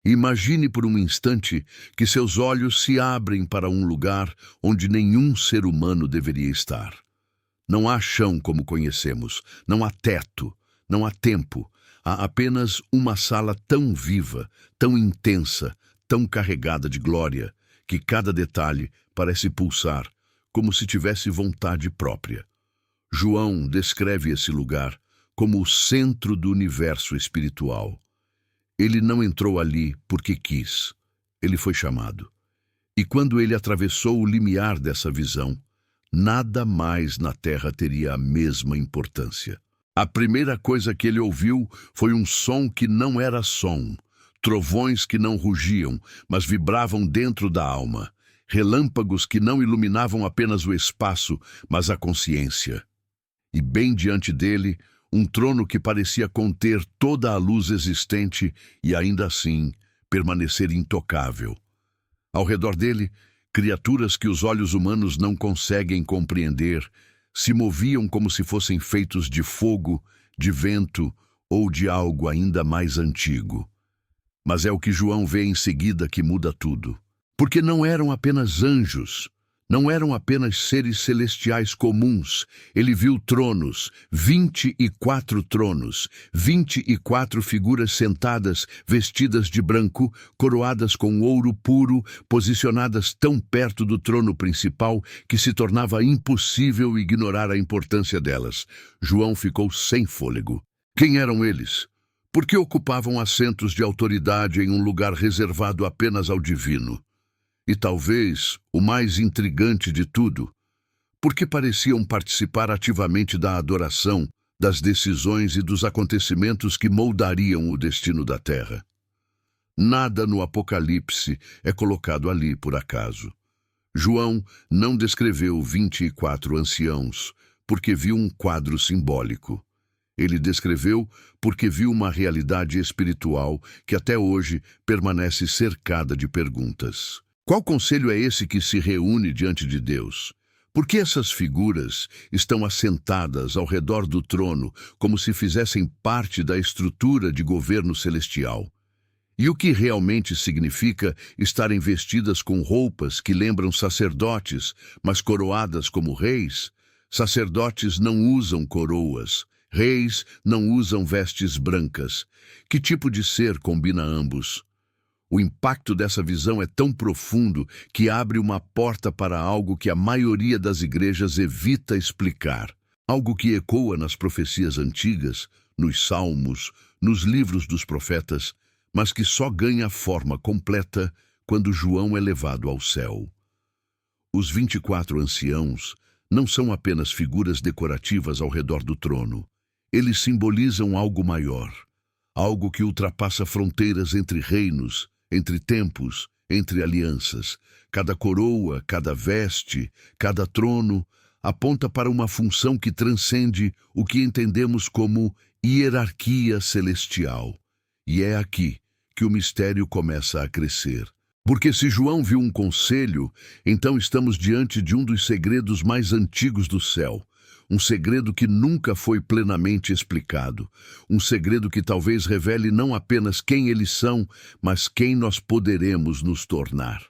Imagine por um instante que seus olhos se abrem para um lugar onde nenhum ser humano deveria estar. Não há chão como conhecemos, não há teto, não há tempo. Há apenas uma sala tão viva, tão intensa, tão carregada de glória, que cada detalhe parece pulsar, como se tivesse vontade própria. João descreve esse lugar como o centro do universo espiritual. Ele não entrou ali porque quis. Ele foi chamado. E quando ele atravessou o limiar dessa visão, nada mais na Terra teria a mesma importância. A primeira coisa que ele ouviu foi um som que não era som, trovões que não rugiam, mas vibravam dentro da alma, relâmpagos que não iluminavam apenas o espaço, mas a consciência. E bem diante dele, um trono que parecia conter toda a luz existente e ainda assim permanecer intocável. Ao redor dele, criaturas que os olhos humanos não conseguem compreender se moviam como se fossem feitos de fogo, de vento ou de algo ainda mais antigo. Mas é o que João vê em seguida que muda tudo. Porque não eram apenas anjos, não eram apenas seres celestiais comuns. Ele viu tronos, 24 tronos, 24 figuras sentadas, vestidas de branco, coroadas com ouro puro, posicionadas tão perto do trono principal que se tornava impossível ignorar a importância delas. João ficou sem fôlego. Quem eram eles? Por que ocupavam assentos de autoridade em um lugar reservado apenas ao divino? E talvez, o mais intrigante de tudo, porque pareciam participar ativamente da adoração, das decisões e dos acontecimentos que moldariam o destino da Terra. Nada no Apocalipse é colocado ali por acaso. João não descreveu 24 anciãos porque viu um quadro simbólico. Ele descreveu porque viu uma realidade espiritual que até hoje permanece cercada de perguntas. Qual conselho é esse que se reúne diante de Deus? Por que essas figuras estão assentadas ao redor do trono como se fizessem parte da estrutura de governo celestial? E o que realmente significa estarem vestidas com roupas que lembram sacerdotes, mas coroadas como reis? Sacerdotes não usam coroas, reis não usam vestes brancas. Que tipo de ser combina ambos? O impacto dessa visão é tão profundo que abre uma porta para algo que a maioria das igrejas evita explicar. Algo que ecoa nas profecias antigas, nos salmos, nos livros dos profetas, mas que só ganha forma completa quando João é levado ao céu. Os 24 anciãos não são apenas figuras decorativas ao redor do trono. Eles simbolizam algo maior, algo que ultrapassa fronteiras entre reinos, entre tempos, entre alianças. Cada coroa, cada veste, cada trono aponta para uma função que transcende o que entendemos como hierarquia celestial. E é aqui que o mistério começa a crescer. Porque se João viu um conselho, então estamos diante de um dos segredos mais antigos do céu. Um segredo que nunca foi plenamente explicado. Um segredo que talvez revele não apenas quem eles são, mas quem nós poderemos nos tornar.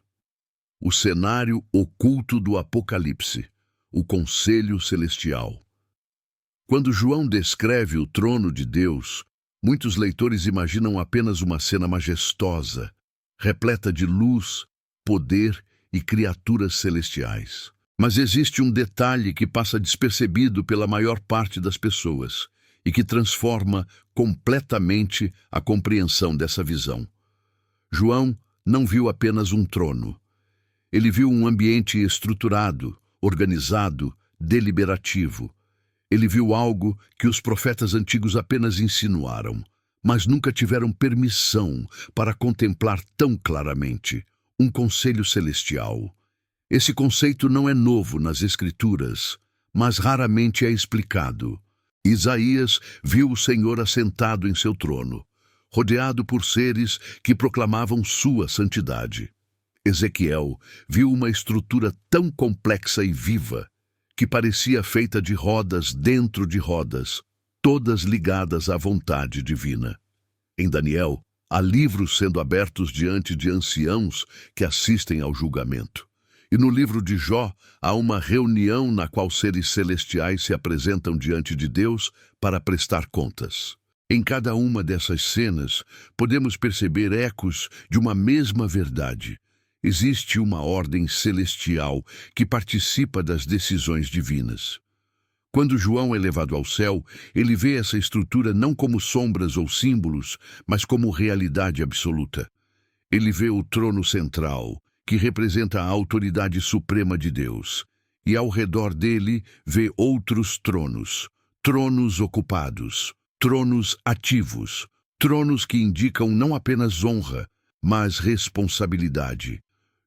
O cenário oculto do Apocalipse, o Conselho Celestial. Quando João descreve o trono de Deus, muitos leitores imaginam apenas uma cena majestosa, repleta de luz, poder e criaturas celestiais. Mas existe um detalhe que passa despercebido pela maior parte das pessoas e que transforma completamente a compreensão dessa visão. João não viu apenas um trono. Ele viu um ambiente estruturado, organizado, deliberativo. Ele viu algo que os profetas antigos apenas insinuaram, mas nunca tiveram permissão para contemplar tão claramente: um conselho celestial. Esse conceito não é novo nas Escrituras, mas raramente é explicado. Isaías viu o Senhor assentado em seu trono, rodeado por seres que proclamavam sua santidade. Ezequiel viu uma estrutura tão complexa e viva que parecia feita de rodas dentro de rodas, todas ligadas à vontade divina. Em Daniel, Há livros sendo abertos diante de anciãos que assistem ao julgamento. E no livro de Jó, há uma reunião na qual seres celestiais se apresentam diante de Deus para prestar contas. Em cada uma dessas cenas, podemos perceber ecos de uma mesma verdade. Existe uma ordem celestial que participa das decisões divinas. Quando João é levado ao céu, ele vê essa estrutura não como sombras ou símbolos, mas como realidade absoluta. Ele vê o trono central, que representa a autoridade suprema de Deus, e ao redor dele vê outros tronos, tronos ocupados, tronos ativos, tronos que indicam não apenas honra, mas responsabilidade.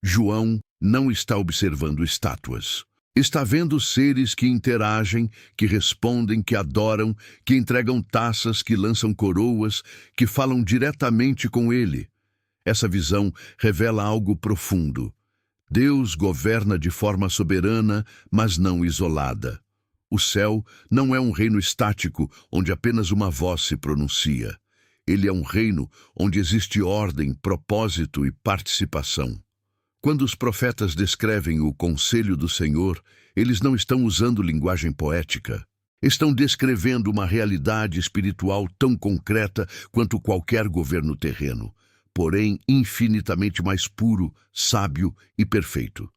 João não está observando estátuas. Está vendo seres que interagem, que respondem, que adoram, que entregam taças, que lançam coroas, que falam diretamente com ele. Essa visão revela algo profundo. Deus governa de forma soberana, mas não isolada. O céu não é um reino estático, onde apenas uma voz se pronuncia. Ele é um reino onde existe ordem, propósito e participação. Quando os profetas descrevem o conselho do Senhor, eles não estão usando linguagem poética. Estão descrevendo uma realidade espiritual tão concreta quanto qualquer governo terreno, porém infinitamente mais puro, sábio e perfeito.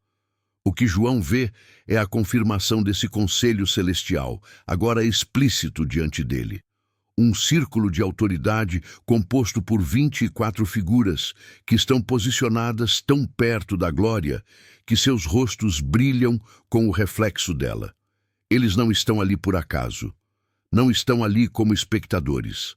O que João vê é a confirmação desse conselho celestial, agora explícito diante dele. Um círculo de autoridade composto por 24 figuras que estão posicionadas tão perto da glória que seus rostos brilham com o reflexo dela. Eles não estão ali por acaso. Não estão ali como espectadores.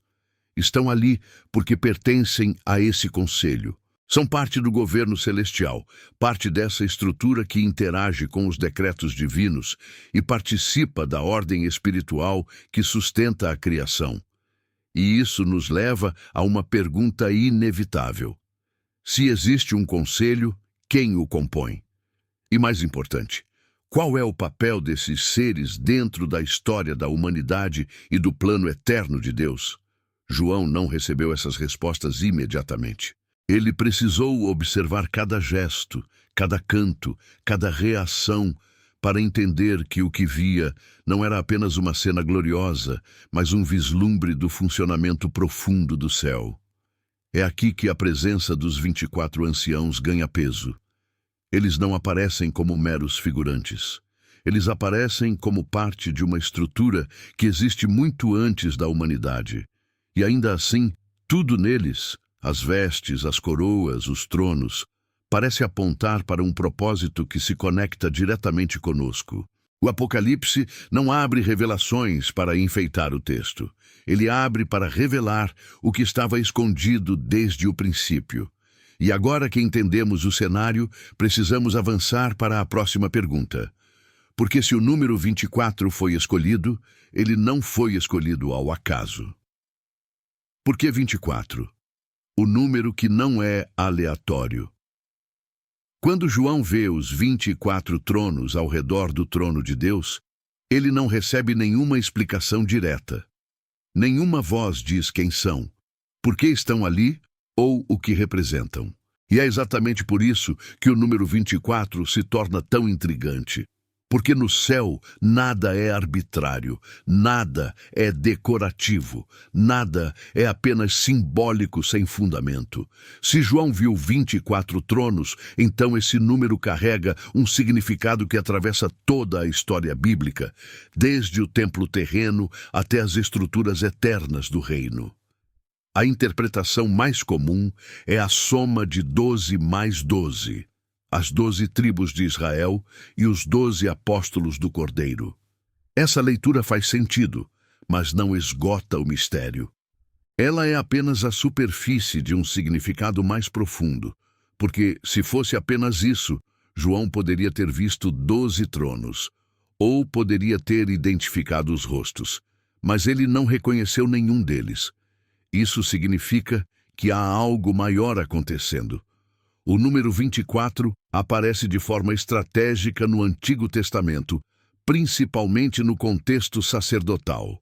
Estão ali porque pertencem a esse conselho. São parte do governo celestial, parte dessa estrutura que interage com os decretos divinos e participa da ordem espiritual que sustenta a criação. E isso nos leva a uma pergunta inevitável. Se existe um conselho, quem o compõe? E mais importante, qual é o papel desses seres dentro da história da humanidade e do plano eterno de Deus? João não recebeu essas respostas imediatamente. Ele precisou observar cada gesto, cada canto, cada reação, para entender que o que via não era apenas uma cena gloriosa, mas um vislumbre do funcionamento profundo do céu. É aqui que a presença dos 24 anciãos ganha peso. Eles não aparecem como meros figurantes. Eles aparecem como parte de uma estrutura que existe muito antes da humanidade. E ainda assim, tudo neles, as vestes, as coroas, os tronos, parece apontar para um propósito que se conecta diretamente conosco. O Apocalipse não abre revelações para enfeitar o texto. Ele abre para revelar o que estava escondido desde o princípio. E agora que entendemos o cenário, precisamos avançar para a próxima pergunta. Porque se o número 24 foi escolhido, ele não foi escolhido ao acaso. Por que 24? O número que não é aleatório. Quando João vê os 24 tronos ao redor do trono de Deus, ele não recebe nenhuma explicação direta. Nenhuma voz diz quem são, por que estão ali ou o que representam. E é exatamente por isso que o número 24 se torna tão intrigante. Porque no céu nada é arbitrário, nada é decorativo, nada é apenas simbólico sem fundamento. Se João viu 24 tronos, então esse número carrega um significado que atravessa toda a história bíblica, desde o templo terreno até as estruturas eternas do reino. A interpretação mais comum é a soma de 12 mais 12. As 12 tribos de Israel e os 12 apóstolos do Cordeiro. Essa leitura faz sentido, mas não esgota o mistério. Ela é apenas a superfície de um significado mais profundo, porque, se fosse apenas isso, João poderia ter visto 12 tronos, ou poderia ter identificado os rostos, mas ele não reconheceu nenhum deles. Isso significa que há algo maior acontecendo. O número 24 aparece de forma estratégica no Antigo Testamento, principalmente no contexto sacerdotal.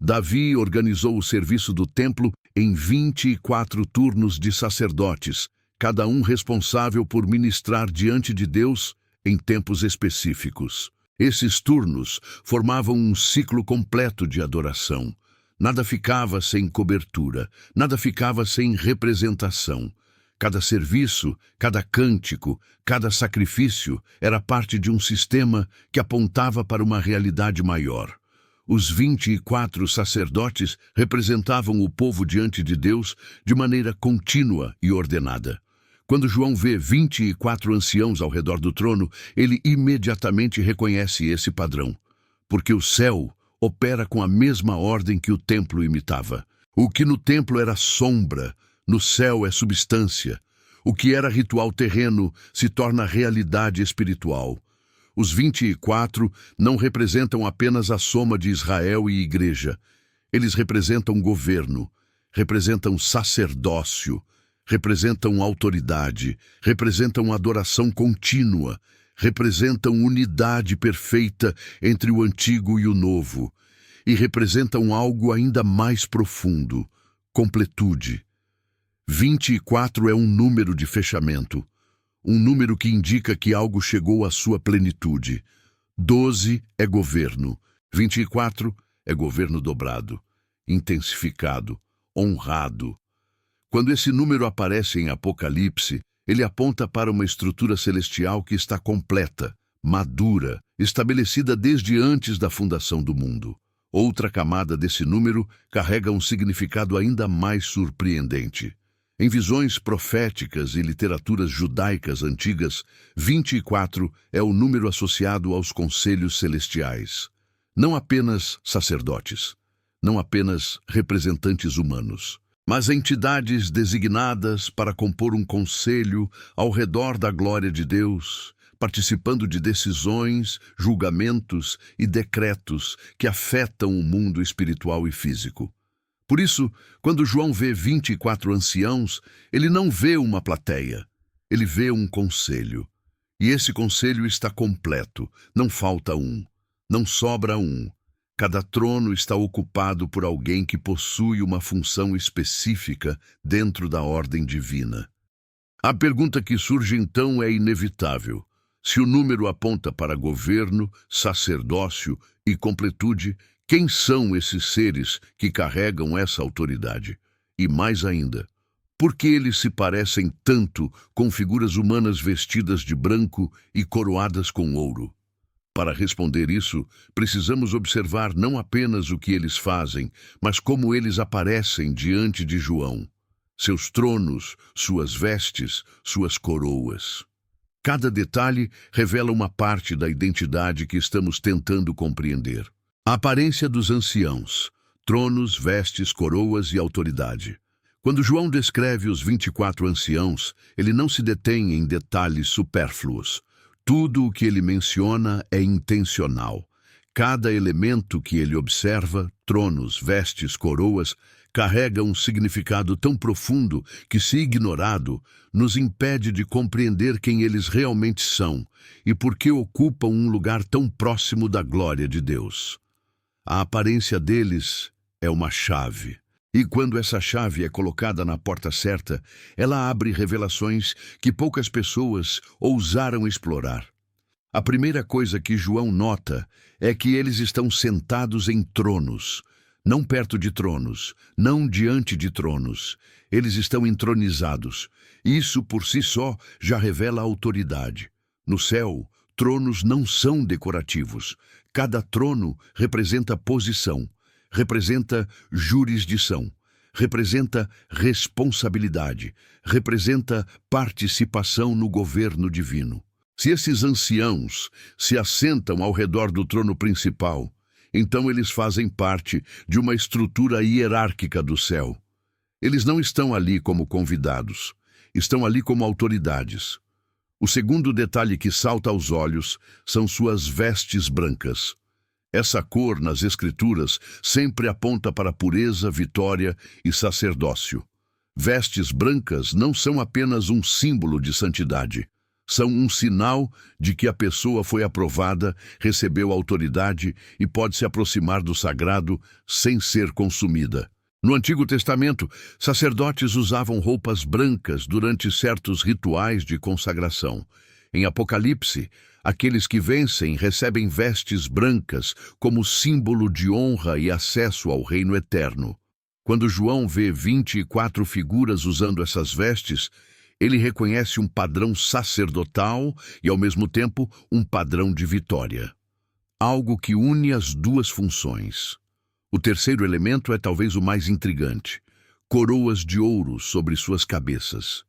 Davi organizou o serviço do templo em 24 turnos de sacerdotes, cada um responsável por ministrar diante de Deus em tempos específicos. Esses turnos formavam um ciclo completo de adoração. Nada ficava sem cobertura, nada ficava sem representação. Cada serviço, cada cântico, cada sacrifício era parte de um sistema que apontava para uma realidade maior. Os 24 sacerdotes representavam o povo diante de Deus de maneira contínua e ordenada. Quando João vê 24 anciãos ao redor do trono, ele imediatamente reconhece esse padrão, porque o céu opera com a mesma ordem que o templo imitava. O que no templo era sombra, no céu é substância. O que era ritual terreno se torna realidade espiritual. Os 24 não representam apenas a soma de Israel e igreja. Eles representam governo, representam sacerdócio, representam autoridade, representam adoração contínua, representam unidade perfeita entre o antigo e o novo, e representam algo ainda mais profundo, completude. 24 é um número de fechamento, um número que indica que algo chegou à sua plenitude. 12 é governo, 24 é governo dobrado, intensificado, honrado. Quando esse número aparece em Apocalipse, ele aponta para uma estrutura celestial que está completa, madura, estabelecida desde antes da fundação do mundo. Outra camada desse número carrega um significado ainda mais surpreendente. Em visões proféticas e literaturas judaicas antigas, 24 é o número associado aos conselhos celestiais. Não apenas sacerdotes, não apenas representantes humanos, mas entidades designadas para compor um conselho ao redor da glória de Deus, participando de decisões, julgamentos e decretos que afetam o mundo espiritual e físico. Por isso, quando João vê 24 anciãos, ele não vê uma plateia, ele vê um conselho. E esse conselho está completo, não falta um, não sobra um. Cada trono está ocupado por alguém que possui uma função específica dentro da ordem divina. A pergunta que surge então é inevitável. Se o número aponta para governo, sacerdócio e completude, quem são esses seres que carregam essa autoridade? E mais ainda, por que eles se parecem tanto com figuras humanas vestidas de branco e coroadas com ouro? Para responder isso, precisamos observar não apenas o que eles fazem, mas como eles aparecem diante de João. Seus tronos, suas vestes, suas coroas. Cada detalhe revela uma parte da identidade que estamos tentando compreender. A aparência dos anciãos, tronos, vestes, coroas e autoridade. Quando João descreve os 24 anciãos, ele não se detém em detalhes supérfluos. Tudo o que ele menciona é intencional. Cada elemento que ele observa, tronos, vestes, coroas, carrega um significado tão profundo que, se ignorado, nos impede de compreender quem eles realmente são e por que ocupam um lugar tão próximo da glória de Deus. A aparência deles é uma chave. E quando essa chave é colocada na porta certa, ela abre revelações que poucas pessoas ousaram explorar. A primeira coisa que João nota é que eles estão sentados em tronos, não perto de tronos, não diante de tronos. Eles estão entronizados. Isso por si só já revela autoridade. No céu, tronos não são decorativos. Cada trono representa posição, representa jurisdição, representa responsabilidade, representa participação no governo divino. Se esses anciãos se assentam ao redor do trono principal, então eles fazem parte de uma estrutura hierárquica do céu. Eles não estão ali como convidados, estão ali como autoridades. O segundo detalhe que salta aos olhos são suas vestes brancas. Essa cor nas Escrituras sempre aponta para pureza, vitória e sacerdócio. Vestes brancas não são apenas um símbolo de santidade. São um sinal de que a pessoa foi aprovada, recebeu autoridade e pode se aproximar do sagrado sem ser consumida. No Antigo Testamento, sacerdotes usavam roupas brancas durante certos rituais de consagração. Em Apocalipse, aqueles que vencem recebem vestes brancas como símbolo de honra e acesso ao reino eterno. Quando João vê 24 figuras usando essas vestes, ele reconhece um padrão sacerdotal e, ao mesmo tempo, um padrão de vitória. Algo que une as duas funções. O terceiro elemento é talvez o mais intrigante: coroas de ouro sobre suas cabeças.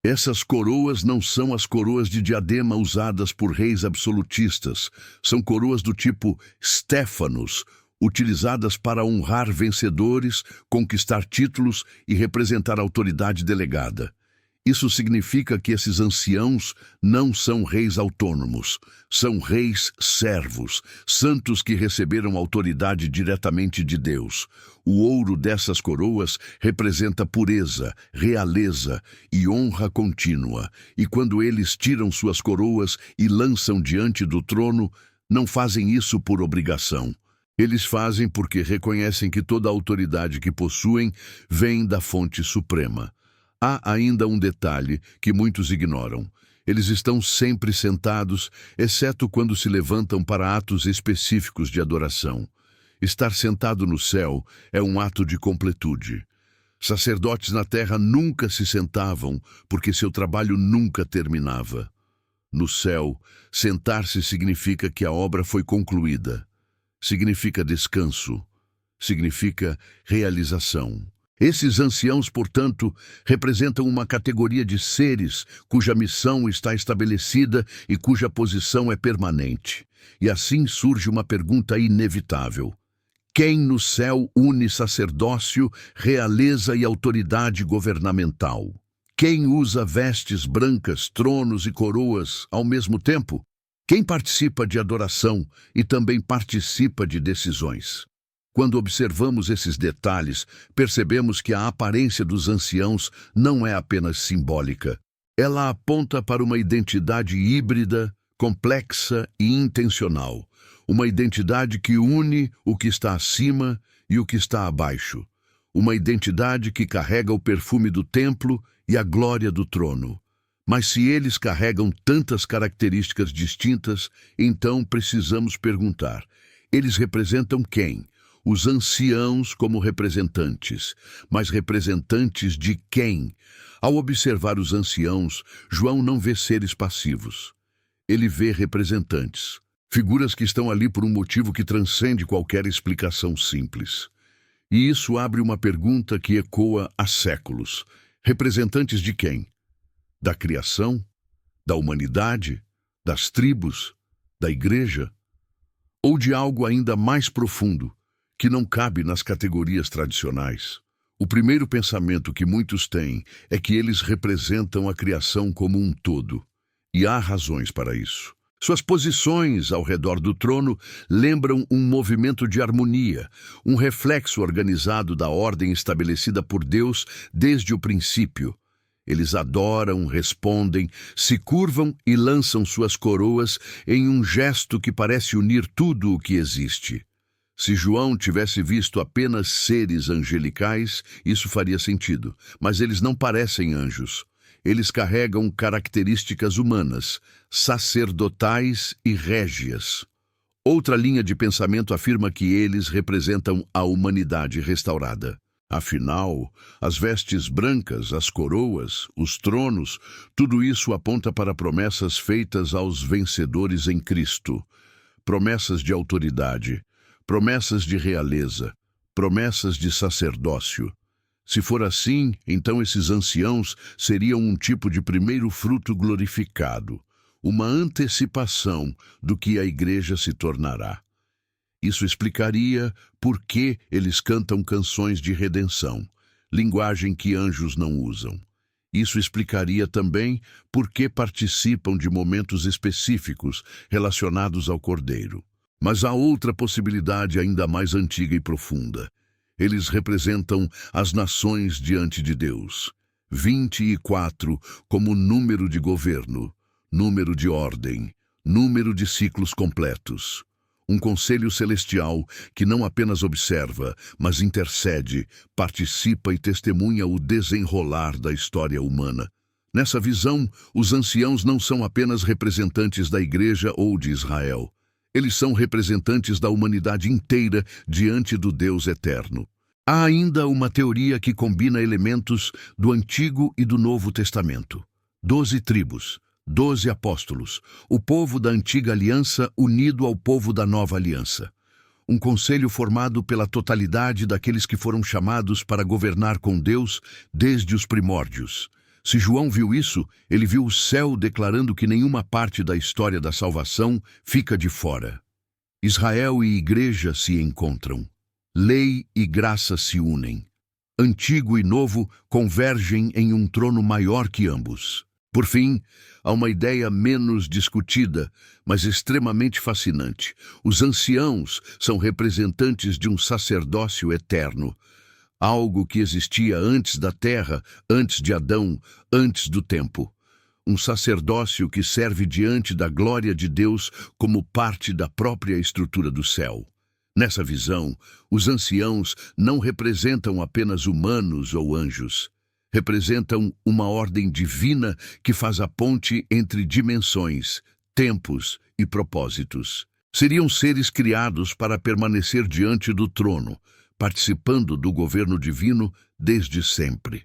Essas coroas não são as coroas de diadema usadas por reis absolutistas. São coroas do tipo Stéphanos, utilizadas para honrar vencedores, conquistar títulos e representar autoridade delegada. Isso significa que esses anciãos não são reis autônomos, são reis servos, santos que receberam autoridade diretamente de Deus. O ouro dessas coroas representa pureza, realeza e honra contínua, e quando eles tiram suas coroas e lançam diante do trono, não fazem isso por obrigação. Eles fazem porque reconhecem que toda a autoridade que possuem vem da fonte suprema. Há ainda um detalhe que muitos ignoram. Eles estão sempre sentados, exceto quando se levantam para atos específicos de adoração. Estar sentado no céu é um ato de completude. Sacerdotes na terra nunca se sentavam, porque seu trabalho nunca terminava. No céu, sentar-se significa que a obra foi concluída. Significa descanso. Significa realização. Esses anciãos, portanto, representam uma categoria de seres cuja missão está estabelecida e cuja posição é permanente. E assim surge uma pergunta inevitável: quem no céu une sacerdócio, realeza e autoridade governamental? Quem usa vestes brancas, tronos e coroas ao mesmo tempo? Quem participa de adoração e também participa de decisões? Quando observamos esses detalhes, percebemos que a aparência dos anciãos não é apenas simbólica. Ela aponta para uma identidade híbrida, complexa e intencional. Uma identidade que une o que está acima e o que está abaixo. Uma identidade que carrega o perfume do templo e a glória do trono. Mas se eles carregam tantas características distintas, então precisamos perguntar: eles representam quem? Os anciãos como representantes, mas representantes de quem? Ao observar os anciãos, João não vê seres passivos. Ele vê representantes, figuras que estão ali por um motivo que transcende qualquer explicação simples. E isso abre uma pergunta que ecoa há séculos. Representantes de quem? Da criação? Da humanidade? Das tribos? Da igreja? Ou de algo ainda mais profundo, que não cabe nas categorias tradicionais? O primeiro pensamento que muitos têm é que eles representam a criação como um todo. E há razões para isso. Suas posições ao redor do trono lembram um movimento de harmonia, um reflexo organizado da ordem estabelecida por Deus desde o princípio. Eles adoram, respondem, se curvam e lançam suas coroas em um gesto que parece unir tudo o que existe. Se João tivesse visto apenas seres angelicais, isso faria sentido, mas eles não parecem anjos. Eles carregam características humanas, sacerdotais e régias. Outra linha de pensamento afirma que eles representam a humanidade restaurada. Afinal, as vestes brancas, as coroas, os tronos, tudo isso aponta para promessas feitas aos vencedores em Cristo. Promessas de autoridade, promessas de realeza, promessas de sacerdócio. Se for assim, então esses anciãos seriam um tipo de primeiro fruto glorificado, uma antecipação do que a igreja se tornará. Isso explicaria por que eles cantam canções de redenção, linguagem que anjos não usam. Isso explicaria também por que participam de momentos específicos relacionados ao Cordeiro. Mas há outra possibilidade ainda mais antiga e profunda. Eles representam as nações diante de Deus. 24 como número de governo, número de ordem, número de ciclos completos. Um conselho celestial que não apenas observa, mas intercede, participa e testemunha o desenrolar da história humana. Nessa visão, os anciãos não são apenas representantes da Igreja ou de Israel. Eles são representantes da humanidade inteira diante do Deus eterno. Há ainda uma teoria que combina elementos do Antigo e do Novo Testamento. 12 tribos, 12 apóstolos, o povo da antiga aliança unido ao povo da nova aliança. Um conselho formado pela totalidade daqueles que foram chamados para governar com Deus desde os primórdios. Se João viu isso, ele viu o céu declarando que nenhuma parte da história da salvação fica de fora. Israel e igreja se encontram. Lei e graça se unem. Antigo e novo convergem em um trono maior que ambos. Por fim, há uma ideia menos discutida, mas extremamente fascinante. Os anciãos são representantes de um sacerdócio eterno. Algo que existia antes da terra, antes de Adão, antes do tempo. Um sacerdócio que serve diante da glória de Deus como parte da própria estrutura do céu. Nessa visão, os anciãos não representam apenas humanos ou anjos. Representam uma ordem divina que faz a ponte entre dimensões, tempos e propósitos. Seriam seres criados para permanecer diante do trono, participando do governo divino desde sempre.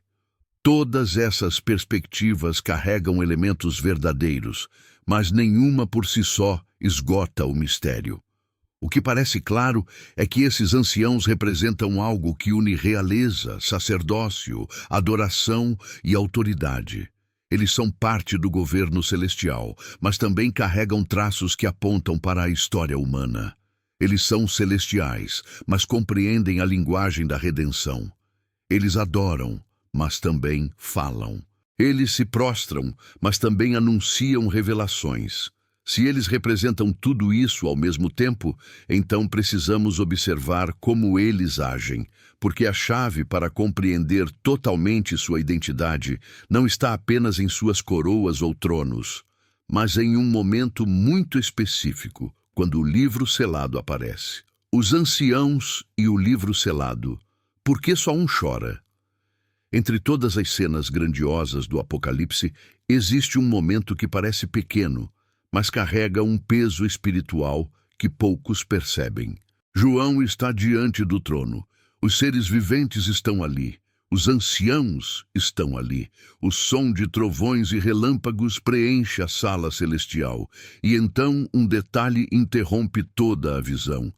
Todas essas perspectivas carregam elementos verdadeiros, mas nenhuma por si só esgota o mistério. O que parece claro é que esses anciãos representam algo que une realeza, sacerdócio, adoração e autoridade. Eles são parte do governo celestial, mas também carregam traços que apontam para a história humana. Eles são celestiais, mas compreendem a linguagem da redenção. Eles adoram, mas também falam. Eles se prostram, mas também anunciam revelações. Se eles representam tudo isso ao mesmo tempo, então precisamos observar como eles agem, porque a chave para compreender totalmente sua identidade não está apenas em suas coroas ou tronos, mas em um momento muito específico, quando o livro selado aparece. Os anciãos e o livro selado. Por que só um chora? Entre todas as cenas grandiosas do Apocalipse, existe um momento que parece pequeno, mas carrega um peso espiritual que poucos percebem. João está diante do trono. Os seres viventes estão ali. Os anciãos estão ali. O som de trovões e relâmpagos preenche a sala celestial. E então um detalhe interrompe toda a visão.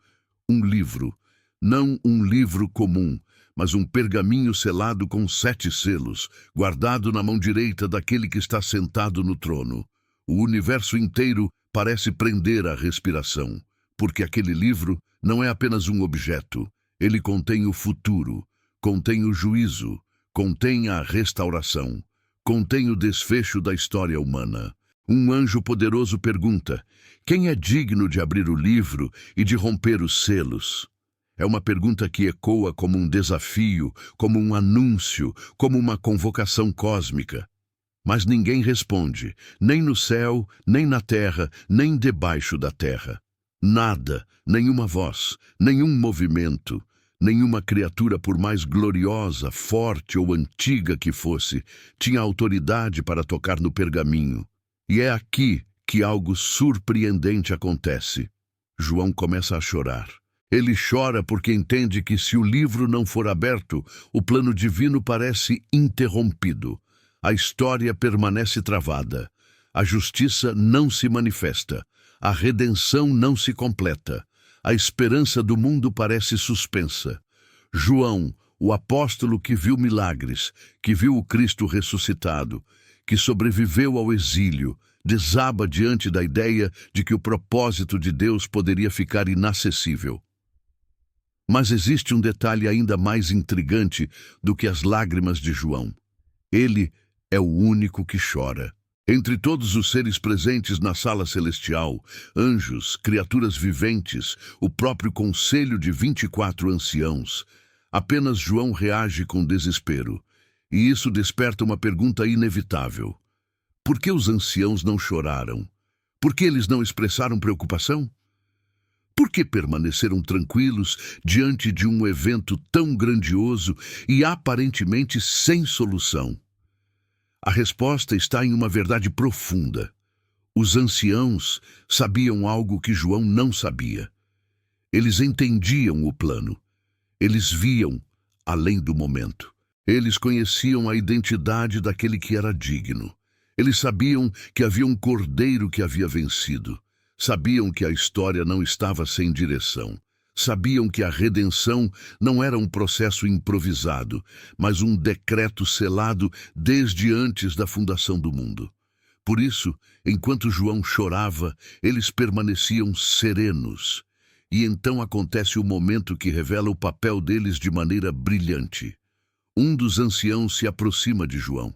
Um livro. Não um livro comum, mas um pergaminho selado com 7 selos, guardado na mão direita daquele que está sentado no trono. O universo inteiro parece prender a respiração, porque aquele livro não é apenas um objeto. Ele contém o futuro, contém o juízo, contém a restauração, contém o desfecho da história humana. Um anjo poderoso pergunta: quem é digno de abrir o livro e de romper os selos? É uma pergunta que ecoa como um desafio, como um anúncio, como uma convocação cósmica. Mas ninguém responde, nem no céu, nem na terra, nem debaixo da terra. Nada, nenhuma voz, nenhum movimento, nenhuma criatura, por mais gloriosa, forte ou antiga que fosse, tinha autoridade para tocar no pergaminho. E é aqui que algo surpreendente acontece. João começa a chorar. Ele chora porque entende que se o livro não for aberto, o plano divino parece interrompido. A história permanece travada. A justiça não se manifesta. A redenção não se completa. A esperança do mundo parece suspensa. João, o apóstolo que viu milagres, que viu o Cristo ressuscitado, que sobreviveu ao exílio, desaba diante da ideia de que o propósito de Deus poderia ficar inacessível. Mas existe um detalhe ainda mais intrigante do que as lágrimas de João. Ele é o único que chora. Entre todos os seres presentes na sala celestial, anjos, criaturas viventes, o próprio conselho de 24 anciãos, apenas João reage com desespero. E isso desperta uma pergunta inevitável. Por que os anciãos não choraram? Por que eles não expressaram preocupação? Por que permaneceram tranquilos diante de um evento tão grandioso e aparentemente sem solução? A resposta está em uma verdade profunda. Os anciãos sabiam algo que João não sabia. Eles entendiam o plano. Eles viam além do momento. Eles conheciam a identidade daquele que era digno. Eles sabiam que havia um cordeiro que havia vencido. Sabiam que a história não estava sem direção. Sabiam que a redenção não era um processo improvisado, mas um decreto selado desde antes da fundação do mundo. Por isso, enquanto João chorava, eles permaneciam serenos. E então acontece o momento que revela o papel deles de maneira brilhante. Um dos anciãos se aproxima de João.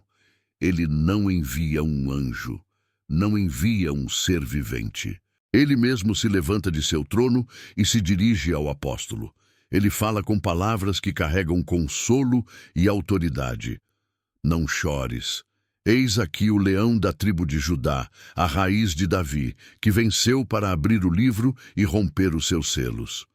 Ele não envia um anjo, não envia um ser vivente. Ele mesmo se levanta de seu trono e se dirige ao apóstolo. Ele fala com palavras que carregam consolo e autoridade. Não chores. Eis aqui o leão da tribo de Judá, a raiz de Davi, que venceu para abrir o livro e romper os seus selos.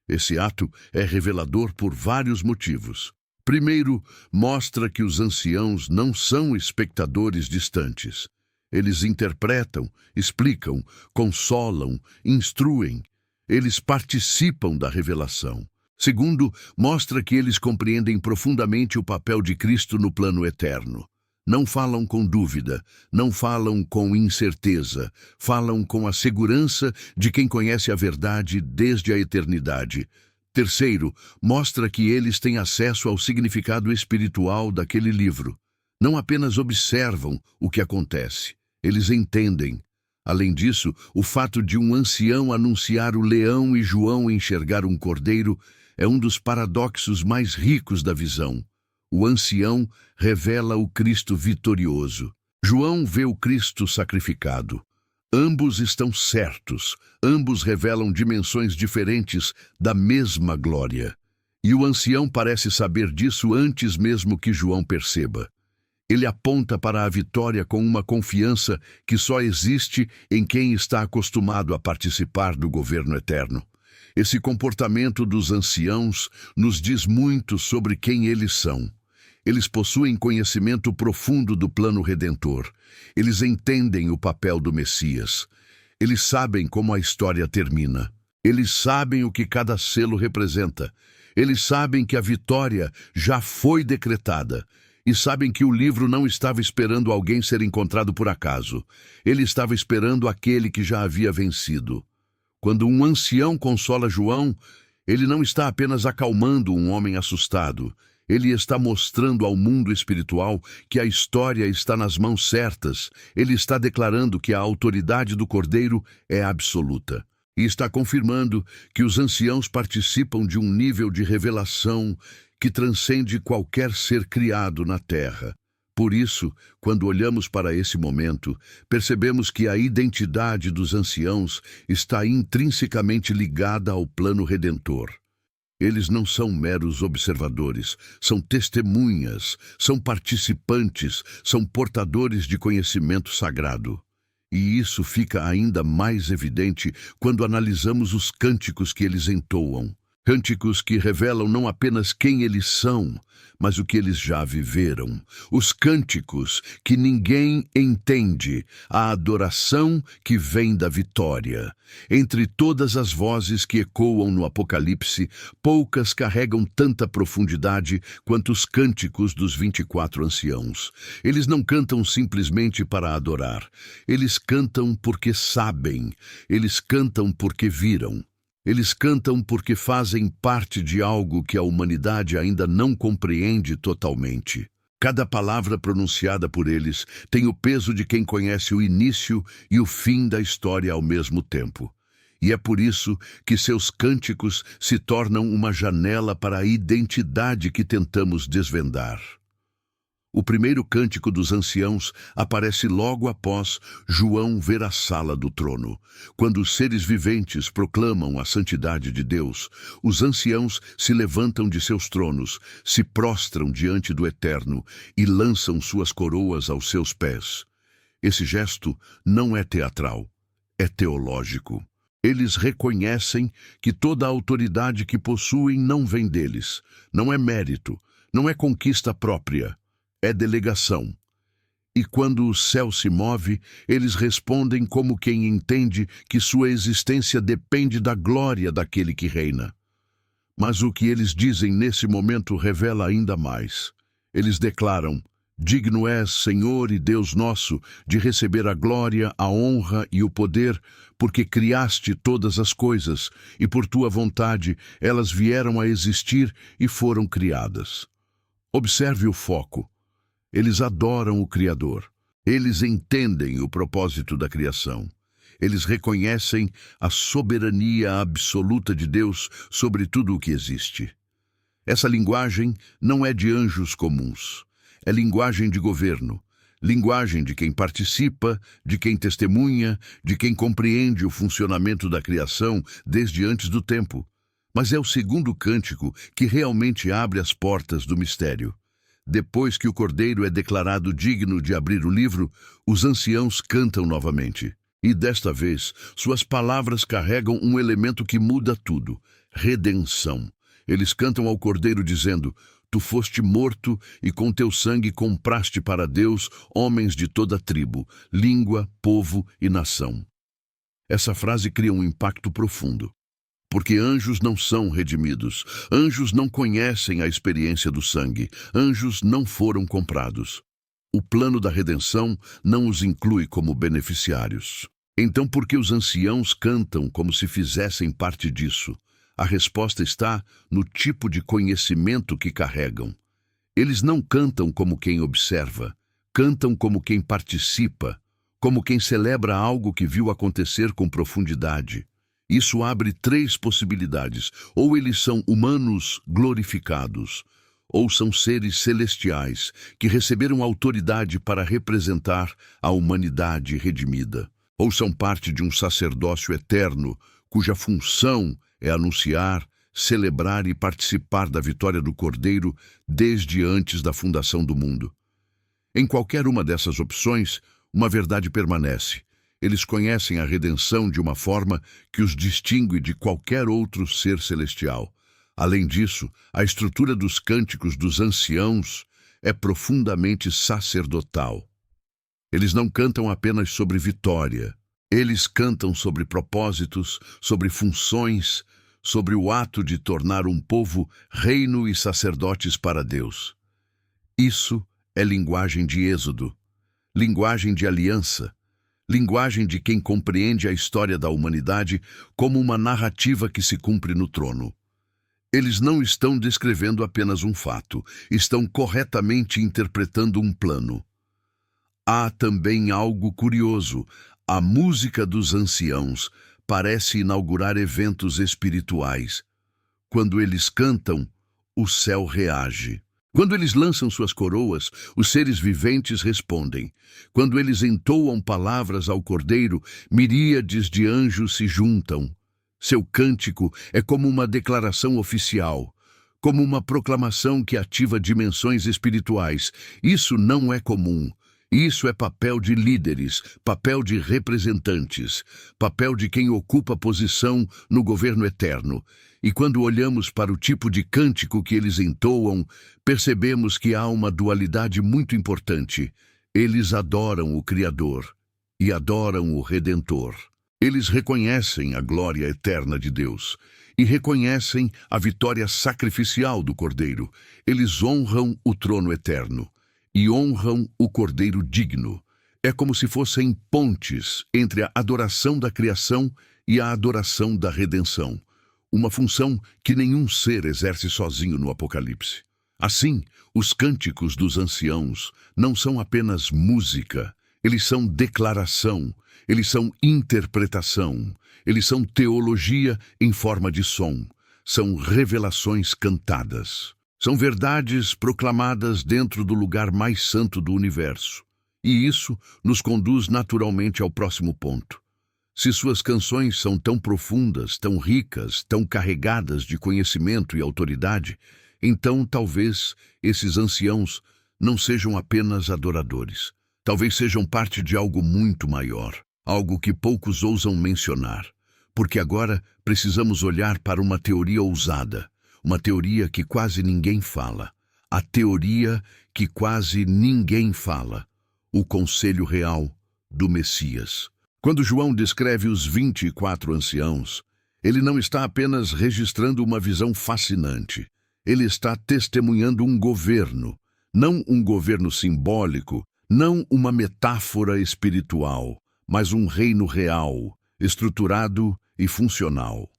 Esse ato é revelador por vários motivos. Primeiro, mostra que os anciãos não são espectadores distantes. Eles interpretam, explicam, consolam, instruem. Eles participam da revelação. Segundo, mostra que eles compreendem profundamente o papel de Cristo no plano eterno. Não falam com dúvida, não falam com incerteza, falam com a segurança de quem conhece a verdade desde a eternidade. Terceiro, mostra que eles têm acesso ao significado espiritual daquele livro. Não apenas observam o que acontece, eles entendem. Além disso, o fato de um ancião anunciar o leão e João enxergar um cordeiro é um dos paradoxos mais ricos da visão. O ancião revela o Cristo vitorioso. João vê o Cristo sacrificado. Ambos estão certos, ambos revelam dimensões diferentes da mesma glória. E o ancião parece saber disso antes mesmo que João perceba. Ele aponta para a vitória com uma confiança que só existe em quem está acostumado a participar do governo eterno. Esse comportamento dos anciãos nos diz muito sobre quem eles são. Eles possuem conhecimento profundo do plano redentor. Eles entendem o papel do Messias. Eles sabem como a história termina. Eles sabem o que cada selo representa. Eles sabem que a vitória já foi decretada. E sabem que o livro não estava esperando alguém ser encontrado por acaso. Ele estava esperando aquele que já havia vencido. Quando um ancião consola João, ele não está apenas acalmando um homem assustado. Ele está mostrando ao mundo espiritual que a história está nas mãos certas. Ele está declarando que a autoridade do Cordeiro é absoluta. E está confirmando que os anciãos participam de um nível de revelação que transcende qualquer ser criado na terra. Por isso, quando olhamos para esse momento, percebemos que a identidade dos anciãos está intrinsecamente ligada ao plano redentor. Eles não são meros observadores, são testemunhas, são participantes, são portadores de conhecimento sagrado. E isso fica ainda mais evidente quando analisamos os cânticos que eles entoam. Cânticos que revelam não apenas quem eles são, mas o que eles já viveram. Os cânticos que ninguém entende, a adoração que vem da vitória. Entre todas as vozes que ecoam no Apocalipse, poucas carregam tanta profundidade quanto os cânticos dos 24 anciãos. Eles não cantam simplesmente para adorar. Eles cantam porque sabem. Eles cantam porque viram. Eles cantam porque fazem parte de algo que a humanidade ainda não compreende totalmente. Cada palavra pronunciada por eles tem o peso de quem conhece o início e o fim da história ao mesmo tempo. E é por isso que seus cânticos se tornam uma janela para a identidade que tentamos desvendar. O primeiro cântico dos anciãos aparece logo após João ver a sala do trono. Quando os seres viventes proclamam a santidade de Deus, os anciãos se levantam de seus tronos, se prostram diante do Eterno e lançam suas coroas aos seus pés. Esse gesto não é teatral, é teológico. Eles reconhecem que toda a autoridade que possuem não vem deles, não é mérito, não é conquista própria, é delegação. E quando o céu se move, eles respondem como quem entende que sua existência depende da glória daquele que reina. Mas o que eles dizem nesse momento revela ainda mais. Eles declaram: digno és, Senhor e Deus nosso, de receber a glória, a honra e o poder, porque criaste todas as coisas, e por tua vontade elas vieram a existir e foram criadas. Observe o foco. Eles adoram o Criador. Eles entendem o propósito da criação. Eles reconhecem a soberania absoluta de Deus sobre tudo o que existe. Essa linguagem não é de anjos comuns. É linguagem de governo, linguagem de quem participa, de quem testemunha, de quem compreende o funcionamento da criação desde antes do tempo. Mas é o segundo cântico que realmente abre as portas do mistério. Depois que o Cordeiro é declarado digno de abrir o livro, os anciãos cantam novamente. E desta vez, suas palavras carregam um elemento que muda tudo: redenção. Eles cantam ao Cordeiro dizendo: tu foste morto e com teu sangue compraste para Deus homens de toda tribo, língua, povo e nação. Essa frase cria um impacto profundo. Porque anjos não são redimidos, anjos não conhecem a experiência do sangue, anjos não foram comprados. O plano da redenção não os inclui como beneficiários. Então, por que os anciãos cantam como se fizessem parte disso? A resposta está no tipo de conhecimento que carregam. Eles não cantam como quem observa, cantam como quem participa, como quem celebra algo que viu acontecer com profundidade. Isso abre três possibilidades: ou eles são humanos glorificados, ou são seres celestiais que receberam autoridade para representar a humanidade redimida, ou são parte de um sacerdócio eterno, cuja função é anunciar, celebrar e participar da vitória do Cordeiro desde antes da fundação do mundo. Em qualquer uma dessas opções, uma verdade permanece. Eles conhecem a redenção de uma forma que os distingue de qualquer outro ser celestial. Além disso, a estrutura dos cânticos dos anciãos é profundamente sacerdotal. Eles não cantam apenas sobre vitória. Eles cantam sobre propósitos, sobre funções, sobre o ato de tornar um povo reino e sacerdotes para Deus. Isso é linguagem de êxodo, linguagem de aliança, linguagem de quem compreende a história da humanidade como uma narrativa que se cumpre no trono. Eles não estão descrevendo apenas um fato, estão corretamente interpretando um plano. Há também algo curioso: a música dos anciãos parece inaugurar eventos espirituais. Quando eles cantam, o céu reage. Quando eles lançam suas coroas, os seres viventes respondem. Quando eles entoam palavras ao Cordeiro, miríades de anjos se juntam. Seu cântico é como uma declaração oficial, como uma proclamação que ativa dimensões espirituais. Isso não é comum. Isso é papel de líderes, papel de representantes, papel de quem ocupa posição no governo eterno. E quando olhamos para o tipo de cântico que eles entoam, percebemos que há uma dualidade muito importante. Eles adoram o Criador e adoram o Redentor. Eles reconhecem a glória eterna de Deus e reconhecem a vitória sacrificial do Cordeiro. Eles honram o trono eterno e honram o Cordeiro digno. É como se fossem pontes entre a adoração da criação e a adoração da redenção. Uma função que nenhum ser exerce sozinho no Apocalipse. Assim, os cânticos dos anciãos não são apenas música, eles são declaração, eles são interpretação, eles são teologia em forma de som, são revelações cantadas. São verdades proclamadas dentro do lugar mais santo do universo. E isso nos conduz naturalmente ao próximo ponto. Se suas canções são tão profundas, tão ricas, tão carregadas de conhecimento e autoridade, então talvez esses anciãos não sejam apenas adoradores. Talvez sejam parte de algo muito maior, algo que poucos ousam mencionar. Porque agora precisamos olhar para uma teoria ousada, uma teoria que quase ninguém fala. A teoria que quase ninguém fala, o Conselho Real do Messias. Quando João descreve os 24 anciãos, ele não está apenas registrando uma visão fascinante. Ele está testemunhando um governo, não um governo simbólico, não uma metáfora espiritual, mas um reino real, estruturado e funcional.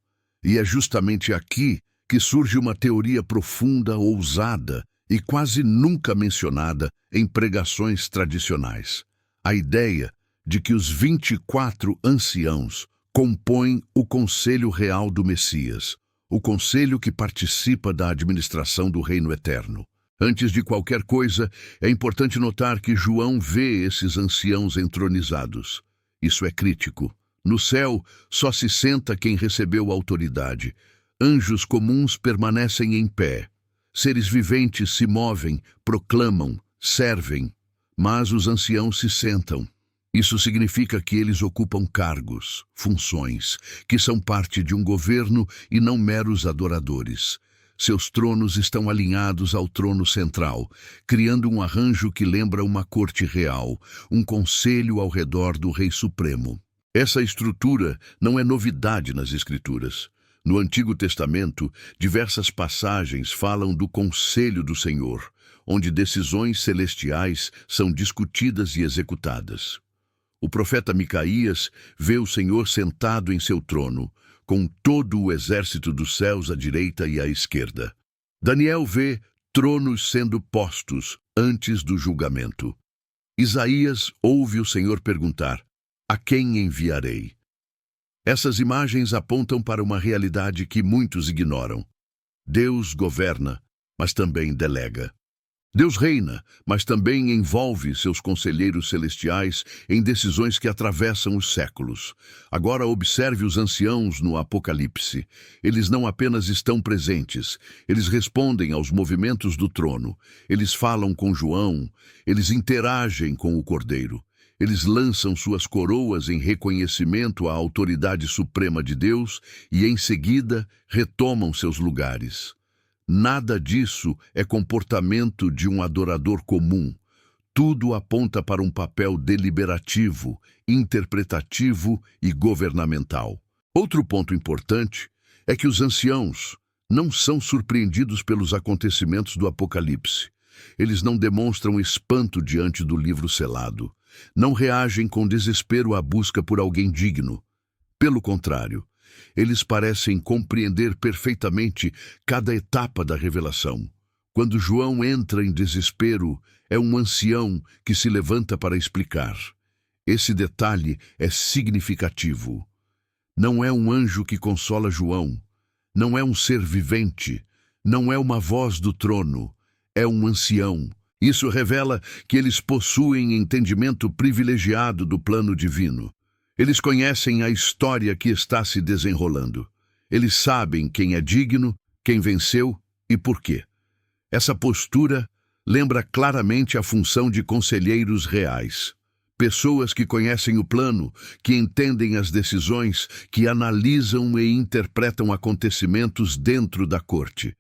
E é justamente aqui que surge uma teoria profunda, ousada e quase nunca mencionada em pregações tradicionais. A ideia de que os 24 anciãos compõem o Conselho Real do Messias, o conselho que participa da administração do reino eterno. Antes de qualquer coisa, é importante notar que João vê esses anciãos entronizados. Isso é crítico. No céu, só se senta quem recebeu autoridade. Anjos comuns permanecem em pé. Seres viventes se movem, proclamam, servem. Mas os anciãos se sentam. Isso significa que eles ocupam cargos, funções, que são parte de um governo e não meros adoradores. Seus tronos estão alinhados ao trono central, criando um arranjo que lembra uma corte real, um conselho ao redor do Rei Supremo. Essa estrutura não é novidade nas Escrituras. No Antigo Testamento, diversas passagens falam do Conselho do Senhor, onde decisões celestiais são discutidas e executadas. O profeta Micaías vê o Senhor sentado em seu trono, com todo o exército dos céus à direita e à esquerda. Daniel vê tronos sendo postos antes do julgamento. Isaías ouve o Senhor perguntar: a quem enviarei? Essas imagens apontam para uma realidade que muitos ignoram. Deus governa, mas também delega. Deus reina, mas também envolve seus conselheiros celestiais em decisões que atravessam os séculos. Agora observe os anciãos no Apocalipse. Eles não apenas estão presentes, eles respondem aos movimentos do trono. Eles falam com João, eles interagem com o Cordeiro. Eles lançam suas coroas em reconhecimento à autoridade suprema de Deus e, em seguida, retomam seus lugares. Nada disso é comportamento de um adorador comum. Tudo aponta para um papel deliberativo, interpretativo e governamental. Outro ponto importante é que os anciãos não são surpreendidos pelos acontecimentos do Apocalipse. Eles não demonstram espanto diante do livro selado. Não reagem com desespero à busca por alguém digno. Pelo contrário, eles parecem compreender perfeitamente cada etapa da revelação. Quando João entra em desespero, é um ancião que se levanta para explicar. Esse detalhe é significativo. Não é um anjo que consola João, não é um ser vivente, não é uma voz do trono, é um ancião. Isso revela que eles possuem entendimento privilegiado do plano divino. Eles conhecem a história que está se desenrolando. Eles sabem quem é digno, quem venceu e por quê. Essa postura lembra claramente a função de conselheiros reais. Pessoas que conhecem o plano, que entendem as decisões, que analisam e interpretam acontecimentos dentro da corte.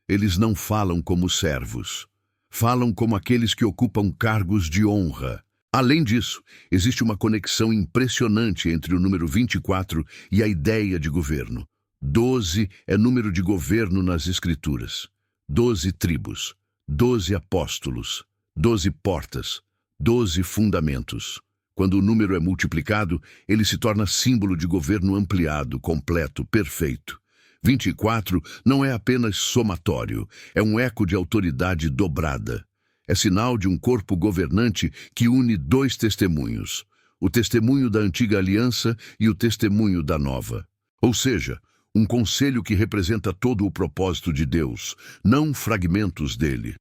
Eles não falam como servos. Falam como aqueles que ocupam cargos de honra. Além disso, existe uma conexão impressionante entre o número 24 e a ideia de governo. 12 é número de governo nas Escrituras. 12 tribos, 12 apóstolos, 12 portas, 12 fundamentos. Quando o número é multiplicado, ele se torna símbolo de governo ampliado, completo, perfeito. 24 não é apenas somatório, é um eco de autoridade dobrada. É sinal de um corpo governante que une dois testemunhos, o testemunho da antiga aliança e o testemunho da nova. Ou seja, um conselho que representa todo o propósito de Deus, não fragmentos dele.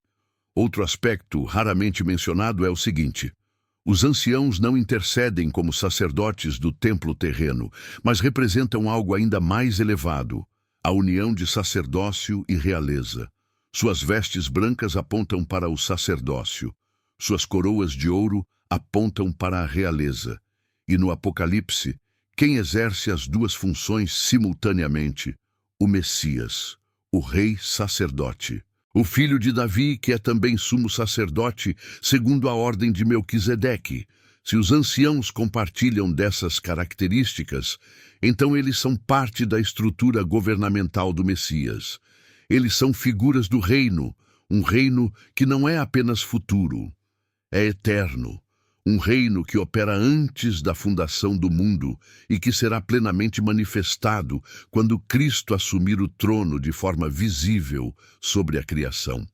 Outro aspecto raramente mencionado é o seguinte: os anciãos não intercedem como sacerdotes do templo terreno, mas representam algo ainda mais elevado, a união de sacerdócio e realeza. Suas vestes brancas apontam para o sacerdócio. Suas coroas de ouro apontam para a realeza. E no Apocalipse, Quem exerce as duas funções simultaneamente? O Messias, o rei sacerdote. O filho de Davi, que é também sumo sacerdote, segundo a ordem de Melquisedeque. Se os anciãos compartilham dessas características, então eles são parte da estrutura governamental do Messias. Eles são figuras do reino, um reino que não é apenas futuro, é eterno. Um reino que opera antes da fundação do mundo e que será plenamente manifestado quando Cristo assumir o trono de forma visível sobre a criação.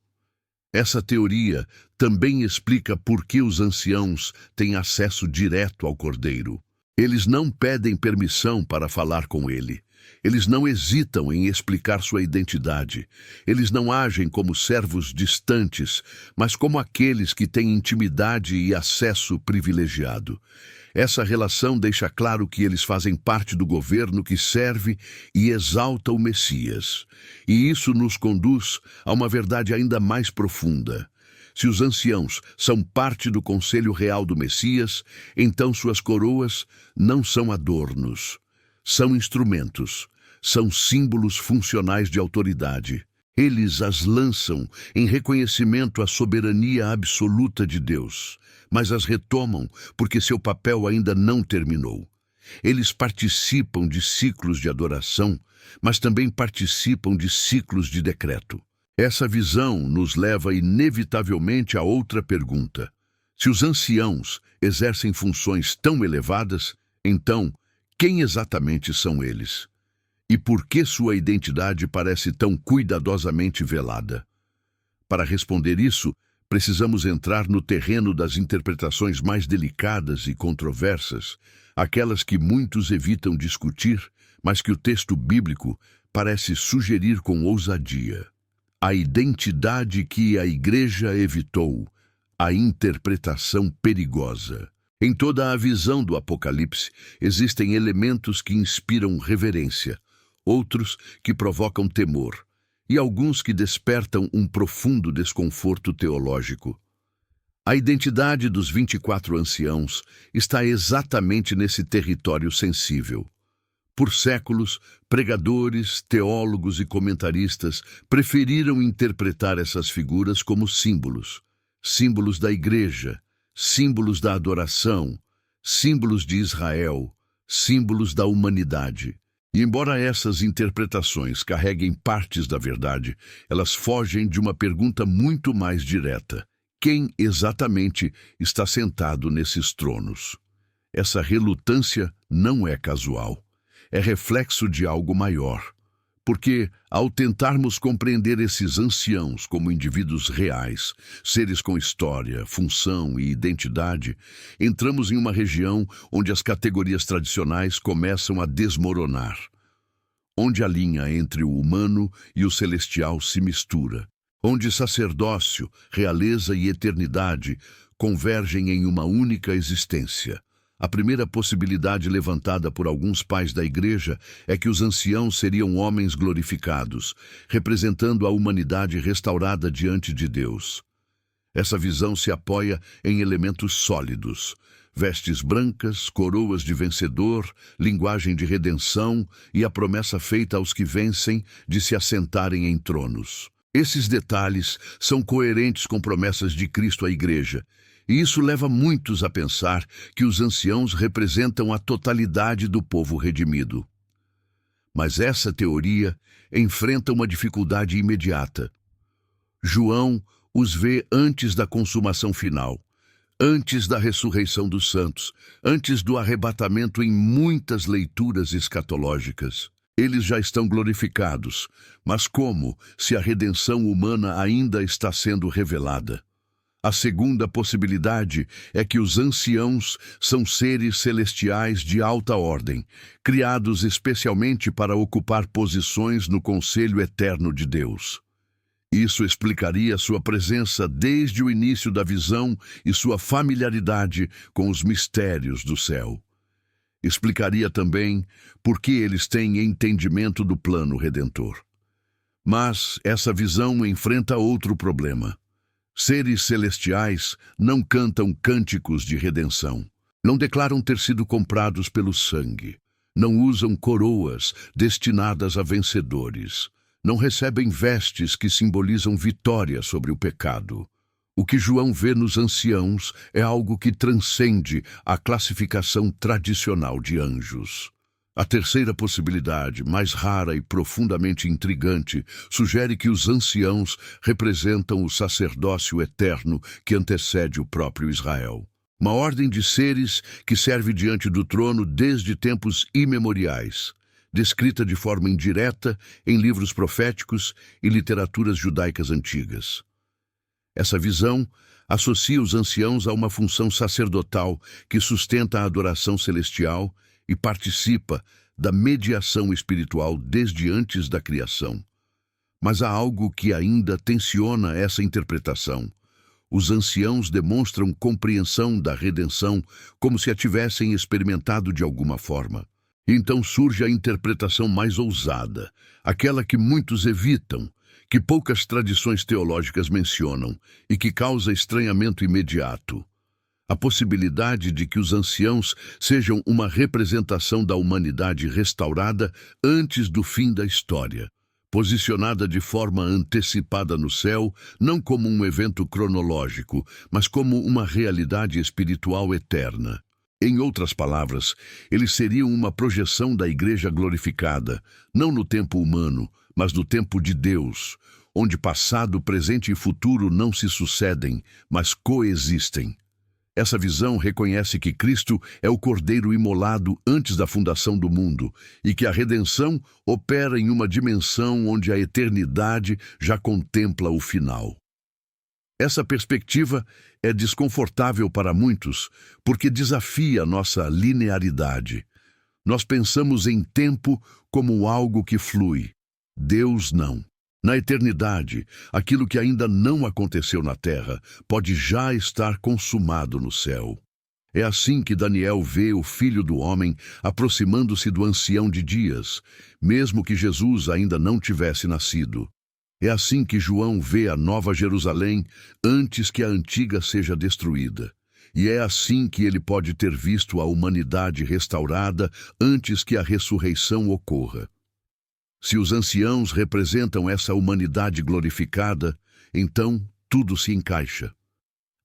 Essa teoria também explica por que os anciãos têm acesso direto ao Cordeiro. Eles não pedem permissão para falar com ele. Eles não hesitam em explicar sua identidade. Eles não agem como servos distantes, mas como aqueles que têm intimidade e acesso privilegiado. Essa relação deixa claro que eles fazem parte do governo que serve e exalta o Messias. E isso nos conduz a uma verdade ainda mais profunda. Se os anciãos são parte do conselho real do Messias, então suas coroas não são adornos. São instrumentos, são símbolos funcionais de autoridade. Eles as lançam em reconhecimento à soberania absoluta de Deus, mas as retomam porque seu papel ainda não terminou. Eles participam de ciclos de adoração, mas também participam de ciclos de decreto. Essa visão nos leva inevitavelmente a outra pergunta. Se os anciãos exercem funções tão elevadas, então, quem exatamente são eles? E por que sua identidade parece tão cuidadosamente velada? Para responder isso, precisamos entrar no terreno das interpretações mais delicadas e controversas, aquelas que muitos evitam discutir, mas que o texto bíblico parece sugerir com ousadia. A identidade que a Igreja evitou, a interpretação perigosa. Em toda a visão do Apocalipse, existem elementos que inspiram reverência, outros que provocam temor, e alguns que despertam um profundo desconforto teológico. A identidade dos 24 anciãos está exatamente nesse território sensível. Por séculos, pregadores, teólogos e comentaristas preferiram interpretar essas figuras como símbolos, símbolos da Igreja, símbolos da adoração, símbolos de Israel, símbolos da humanidade. E embora essas interpretações carreguem partes da verdade, elas fogem de uma pergunta muito mais direta. Quem exatamente está sentado nesses tronos? Essa relutância não é casual. É reflexo de algo maior. Porque, ao tentarmos compreender esses anciãos como indivíduos reais, seres com história, função e identidade, entramos em uma região onde as categorias tradicionais começam a desmoronar, onde a linha entre o humano e o celestial se mistura, onde sacerdócio, realeza e eternidade convergem em uma única existência. A primeira possibilidade levantada por alguns pais da Igreja é que os anciãos seriam homens glorificados, representando a humanidade restaurada diante de Deus. Essa visão se apoia em elementos sólidos: vestes brancas, coroas de vencedor, linguagem de redenção e a promessa feita aos que vencem de se assentarem em tronos. Esses detalhes são coerentes com promessas de Cristo à Igreja, e isso leva muitos a pensar que os anciãos representam a totalidade do povo redimido. Mas essa teoria enfrenta uma dificuldade imediata. João os vê antes da consumação final, antes da ressurreição dos santos, antes do arrebatamento em muitas leituras escatológicas. Eles já estão glorificados, mas como se a redenção humana ainda está sendo revelada? A segunda possibilidade é que os anciãos são seres celestiais de alta ordem, criados especialmente para ocupar posições no conselho eterno de Deus. Isso explicaria sua presença desde o início da visão e sua familiaridade com os mistérios do céu. Explicaria também por que eles têm entendimento do plano redentor. Mas essa visão enfrenta outro problema. Seres celestiais não cantam cânticos de redenção. Não declaram ter sido comprados pelo sangue. Não usam coroas destinadas a vencedores. Não recebem vestes que simbolizam vitória sobre o pecado. O que João vê nos anciãos é algo que transcende a classificação tradicional de anjos. A terceira possibilidade, mais rara e profundamente intrigante, sugere que os anciãos representam o sacerdócio eterno que antecede o próprio Israel. Uma ordem de seres que serve diante do trono desde tempos imemoriais, descrita de forma indireta em livros proféticos e literaturas judaicas antigas. Essa visão associa os anciãos a uma função sacerdotal que sustenta a adoração celestial e participa da mediação espiritual desde antes da criação. Mas há algo que ainda tensiona essa interpretação. Os anciãos demonstram compreensão da redenção como se a tivessem experimentado de alguma forma. Então surge a interpretação mais ousada, aquela que muitos evitam, que poucas tradições teológicas mencionam e que causa estranhamento imediato. A possibilidade de que os anciãos sejam uma representação da humanidade restaurada antes do fim da história, posicionada de forma antecipada no céu, não como um evento cronológico, mas como uma realidade espiritual eterna. Em outras palavras, eles seriam uma projeção da igreja glorificada, não no tempo humano, mas no tempo de Deus, onde passado, presente e futuro não se sucedem, mas coexistem. Essa visão reconhece que Cristo é o Cordeiro imolado antes da fundação do mundo e que a redenção opera em uma dimensão onde a eternidade já contempla o final. Essa perspectiva é desconfortável para muitos porque desafia nossa linearidade. Nós pensamos em tempo como algo que flui. Deus não. Na eternidade, aquilo que ainda não aconteceu na terra pode já estar consumado no céu. É assim que Daniel vê o Filho do Homem aproximando-se do Ancião de Dias, mesmo que Jesus ainda não tivesse nascido. É assim que João vê a Nova Jerusalém antes que a antiga seja destruída. E é assim que ele pode ter visto a humanidade restaurada antes que a ressurreição ocorra. Se os anciãos representam essa humanidade glorificada, então tudo se encaixa.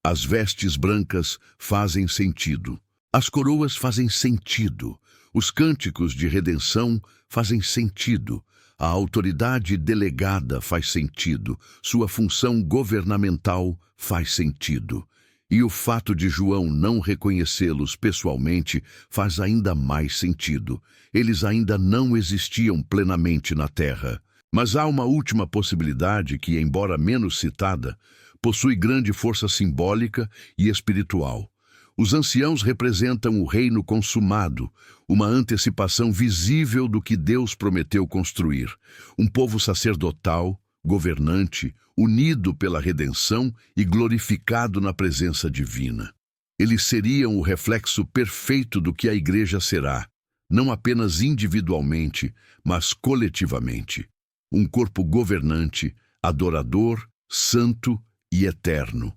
As vestes brancas fazem sentido. As coroas fazem sentido. Os cânticos de redenção fazem sentido. A autoridade delegada faz sentido. Sua função governamental faz sentido. E o fato de João não reconhecê-los pessoalmente faz ainda mais sentido. Eles ainda não existiam plenamente na Terra. Mas há uma última possibilidade que, embora menos citada, possui grande força simbólica e espiritual. Os anciãos representam o reino consumado, uma antecipação visível do que Deus prometeu construir. Um povo sacerdotal, governante, unido pela redenção e glorificado na presença divina. Eles seriam o reflexo perfeito do que a igreja será, não apenas individualmente, mas coletivamente. Um corpo governante, adorador, santo e eterno.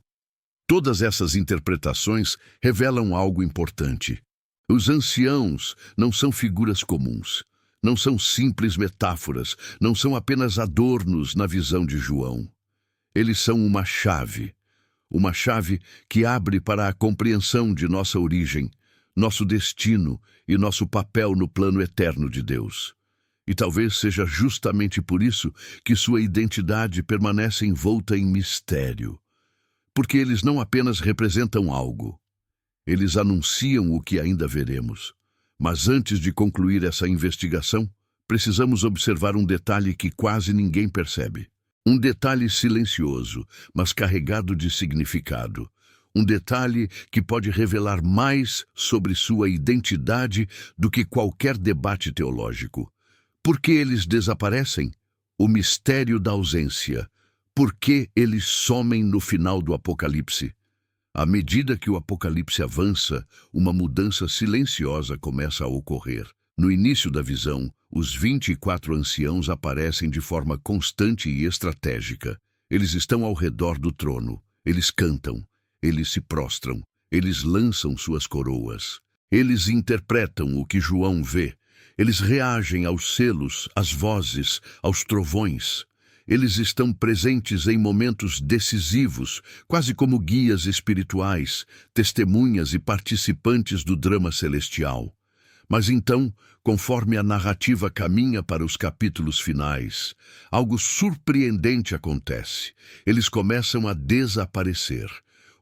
Todas essas interpretações revelam algo importante. Os anciãos não são figuras comuns, não são simples metáforas, não são apenas adornos na visão de João. Eles são uma chave que abre para a compreensão de nossa origem, nosso destino e nosso papel no plano eterno de Deus. E talvez seja justamente por isso que sua identidade permanece envolta em mistério. Porque eles não apenas representam algo, eles anunciam o que ainda veremos. Mas antes de concluir essa investigação, precisamos observar um detalhe que quase ninguém percebe. Um detalhe silencioso, mas carregado de significado. Um detalhe que pode revelar mais sobre sua identidade do que qualquer debate teológico. Por que eles desaparecem? O mistério da ausência. Por que eles somem no final do Apocalipse? À medida que o Apocalipse avança, uma mudança silenciosa começa a ocorrer. No início da visão, os 24 anciãos aparecem de forma constante e estratégica. Eles estão ao redor do trono. Eles cantam. Eles se prostram. Eles lançam suas coroas. Eles interpretam o que João vê. Eles reagem aos selos, às vozes, aos trovões. Eles estão presentes em momentos decisivos, quase como guias espirituais, testemunhas e participantes do drama celestial. Mas então, conforme a narrativa caminha para os capítulos finais, algo surpreendente acontece. Eles começam a desaparecer.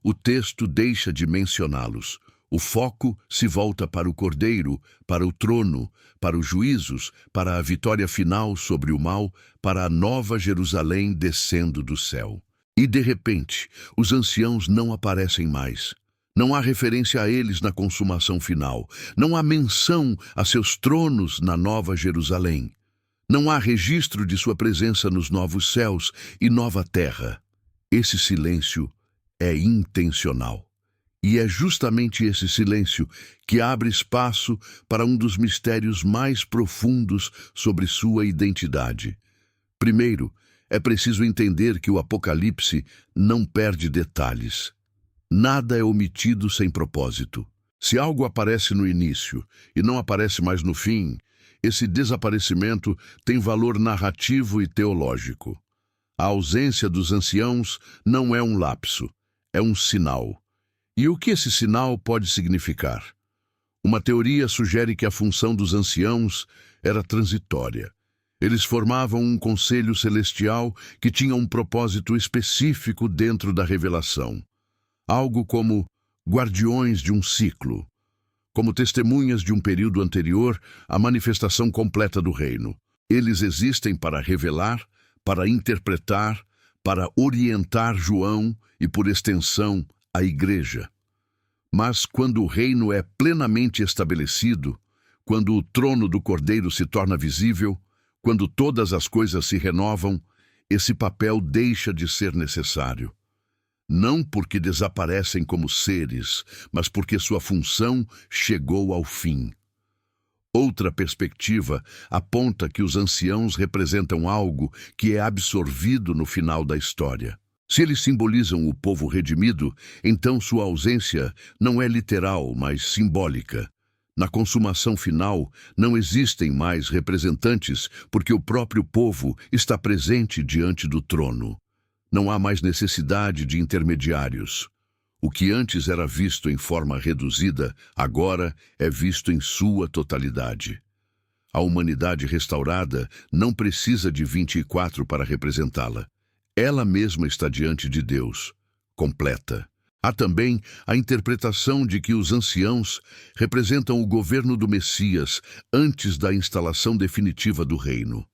O texto deixa de mencioná-los. O foco se volta para o Cordeiro, para o trono, para os juízos, para a vitória final sobre o mal, para a nova Jerusalém descendo do céu. E, de repente, os anciãos não aparecem mais. Não há referência a eles na consumação final. Não há menção a seus tronos na nova Jerusalém. Não há registro de sua presença nos novos céus e nova terra. Esse silêncio é intencional. E é justamente esse silêncio que abre espaço para um dos mistérios mais profundos sobre sua identidade. Primeiro, é preciso entender que o Apocalipse não perde detalhes. Nada é omitido sem propósito. Se algo aparece no início e não aparece mais no fim, esse desaparecimento tem valor narrativo e teológico. A ausência dos anciãos não é um lapso, é um sinal. E o que esse sinal pode significar? Uma teoria sugere que a função dos anciãos era transitória. Eles formavam um conselho celestial que tinha um propósito específico dentro da revelação. Algo como guardiões de um ciclo, como testemunhas de um período anterior à manifestação completa do reino. Eles existem para revelar, para interpretar, para orientar João e, por extensão, a Igreja. Mas quando o reino é plenamente estabelecido, quando o trono do Cordeiro se torna visível, quando todas as coisas se renovam, esse papel deixa de ser necessário. Não porque desaparecem como seres, mas porque sua função chegou ao fim. Outra perspectiva aponta que os anciãos representam algo que é absorvido no final da história. Se eles simbolizam o povo redimido, então sua ausência não é literal, mas simbólica. Na consumação final, não existem mais representantes porque o próprio povo está presente diante do trono. Não há mais necessidade de intermediários. O que antes era visto em forma reduzida, agora é visto em sua totalidade. A humanidade restaurada não precisa de 24 para representá-la. Ela mesma está diante de Deus, completa. Há também a interpretação de que os anciãos representam o governo do Messias antes da instalação definitiva do reino.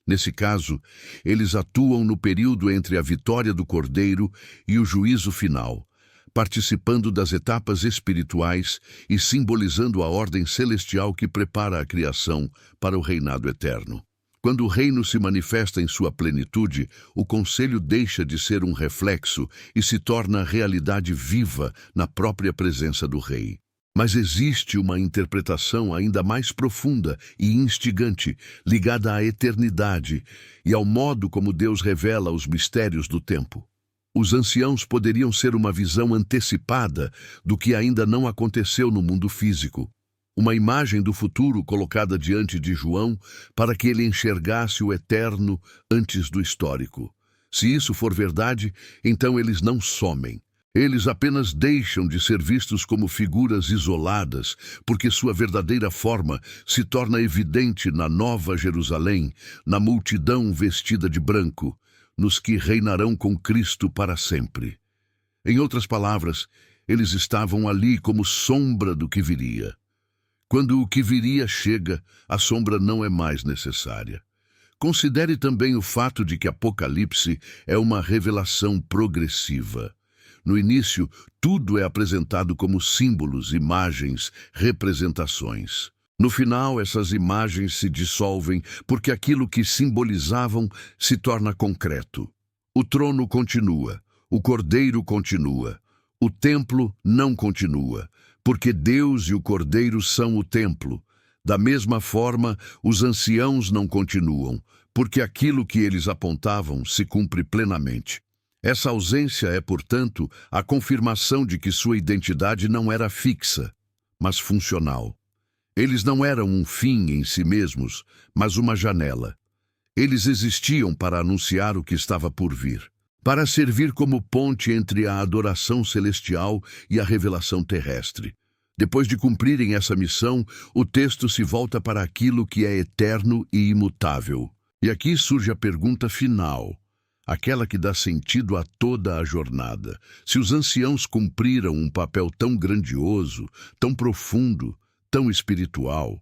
Nesse caso, eles atuam no período entre a vitória do Cordeiro e o juízo final, participando das etapas espirituais e simbolizando a ordem celestial que prepara a criação para o reinado eterno. Quando o reino se manifesta em sua plenitude, o conselho deixa de ser um reflexo e se torna realidade viva na própria presença do rei. Mas existe uma interpretação ainda mais profunda e instigante, ligada à eternidade e ao modo como Deus revela os mistérios do tempo. Os anciãos poderiam ser uma visão antecipada do que ainda não aconteceu no mundo físico. Uma imagem do futuro colocada diante de João para que ele enxergasse o eterno antes do histórico. Se isso for verdade, então eles não somem. Eles apenas deixam de ser vistos como figuras isoladas, porque sua verdadeira forma se torna evidente na Nova Jerusalém, na multidão vestida de branco, nos que reinarão com Cristo para sempre. Em outras palavras, eles estavam ali como sombra do que viria. Quando o que viria chega, a sombra não é mais necessária. Considere também o fato de que Apocalipse é uma revelação progressiva. No início, tudo é apresentado como símbolos, imagens, representações. No final, essas imagens se dissolvem porque aquilo que simbolizavam se torna concreto. O trono continua, o Cordeiro continua, o templo não continua, porque Deus e o Cordeiro são o templo. Da mesma forma, os anciãos não continuam, porque aquilo que eles apontavam se cumpre plenamente. Essa ausência é, portanto, a confirmação de que sua identidade não era fixa, mas funcional. Eles não eram um fim em si mesmos, mas uma janela. Eles existiam para anunciar o que estava por vir, para servir como ponte entre a adoração celestial e a revelação terrestre. Depois de cumprirem essa missão, o texto se volta para aquilo que é eterno e imutável. E aqui surge a pergunta final, aquela que dá sentido a toda a jornada. Se os anciãos cumpriram um papel tão grandioso, tão profundo, tão espiritual,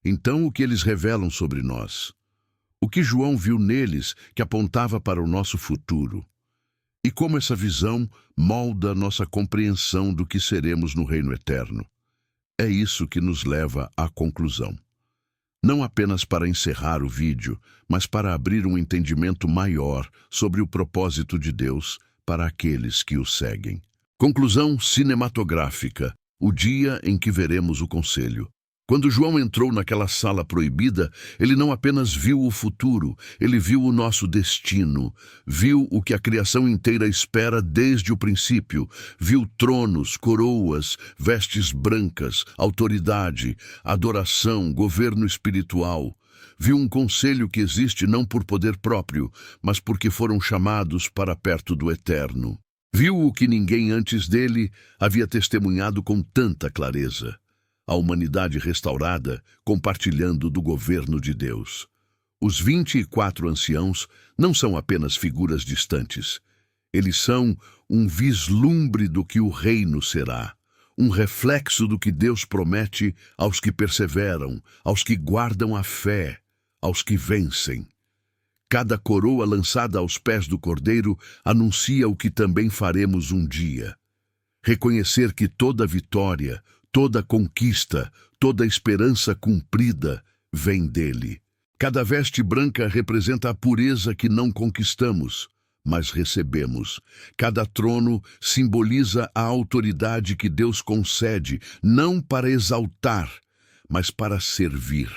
então o que eles revelam sobre nós? O que João viu neles que apontava para o nosso futuro? E como essa visão molda nossa compreensão do que seremos no reino eterno? É isso que nos leva à conclusão. Não apenas para encerrar o vídeo, mas para abrir um entendimento maior sobre o propósito de Deus para aqueles que o seguem. Conclusão cinematográfica: o dia em que veremos o conselho. Quando João entrou naquela sala proibida, ele não apenas viu o futuro, ele viu o nosso destino, viu o que a criação inteira espera desde o princípio, viu tronos, coroas, vestes brancas, autoridade, adoração, governo espiritual. Viu um conselho que existe não por poder próprio, mas porque foram chamados para perto do Eterno. Viu o que ninguém antes dele havia testemunhado com tanta clareza: a humanidade restaurada, compartilhando do governo de Deus. Os 24 anciãos não são apenas figuras distantes. Eles são um vislumbre do que o reino será, um reflexo do que Deus promete aos que perseveram, aos que guardam a fé, aos que vencem. Cada coroa lançada aos pés do Cordeiro anuncia o que também faremos um dia. Reconhecer que toda vitória, toda conquista, toda esperança cumprida vem dele. Cada veste branca representa a pureza que não conquistamos, mas recebemos. Cada trono simboliza a autoridade que Deus concede, não para exaltar, mas para servir.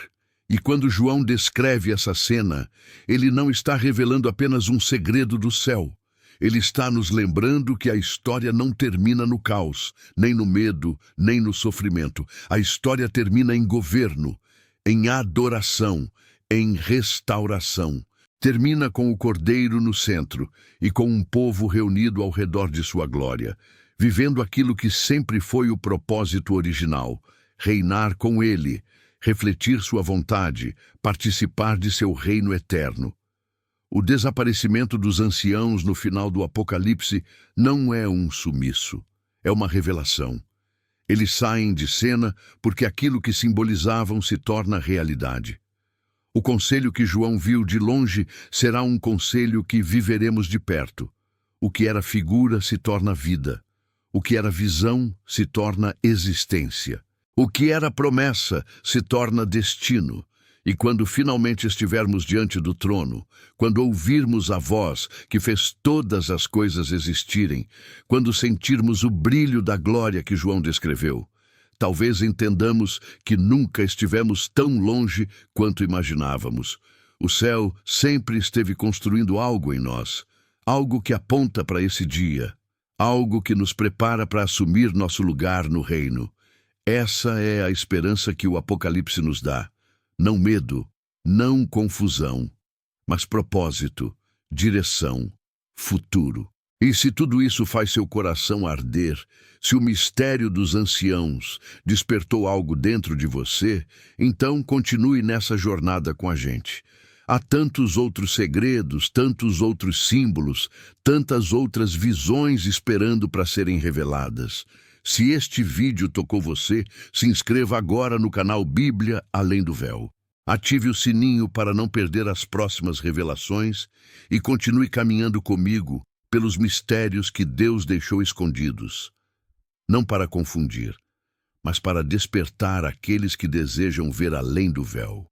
E quando João descreve essa cena, ele não está revelando apenas um segredo do céu. Ele está nos lembrando que a história não termina no caos, nem no medo, nem no sofrimento. A história termina em governo, em adoração, em restauração. Termina com o Cordeiro no centro e com um povo reunido ao redor de sua glória, vivendo aquilo que sempre foi o propósito original: reinar com ele, refletir sua vontade, participar de seu reino eterno. O desaparecimento dos anciãos no final do Apocalipse não é um sumiço, é uma revelação. Eles saem de cena porque aquilo que simbolizavam se torna realidade. O conselho que João viu de longe será um conselho que viveremos de perto. O que era figura se torna vida. O que era visão se torna existência. O que era promessa se torna destino. E quando finalmente estivermos diante do trono, quando ouvirmos a voz que fez todas as coisas existirem, quando sentirmos o brilho da glória que João descreveu, talvez entendamos que nunca estivemos tão longe quanto imaginávamos. O céu sempre esteve construindo algo em nós, algo que aponta para esse dia, algo que nos prepara para assumir nosso lugar no reino. Essa é a esperança que o Apocalipse nos dá. Não medo, não confusão, mas propósito, direção, futuro. E se tudo isso faz seu coração arder, se o mistério dos anciãos despertou algo dentro de você, então continue nessa jornada com a gente. Há tantos outros segredos, tantos outros símbolos, tantas outras visões esperando para serem reveladas. Se este vídeo tocou você, se inscreva agora no canal Bíblia Além do Véu. Ative o sininho para não perder as próximas revelações e continue caminhando comigo pelos mistérios que Deus deixou escondidos. Não para confundir, mas para despertar aqueles que desejam ver além do véu.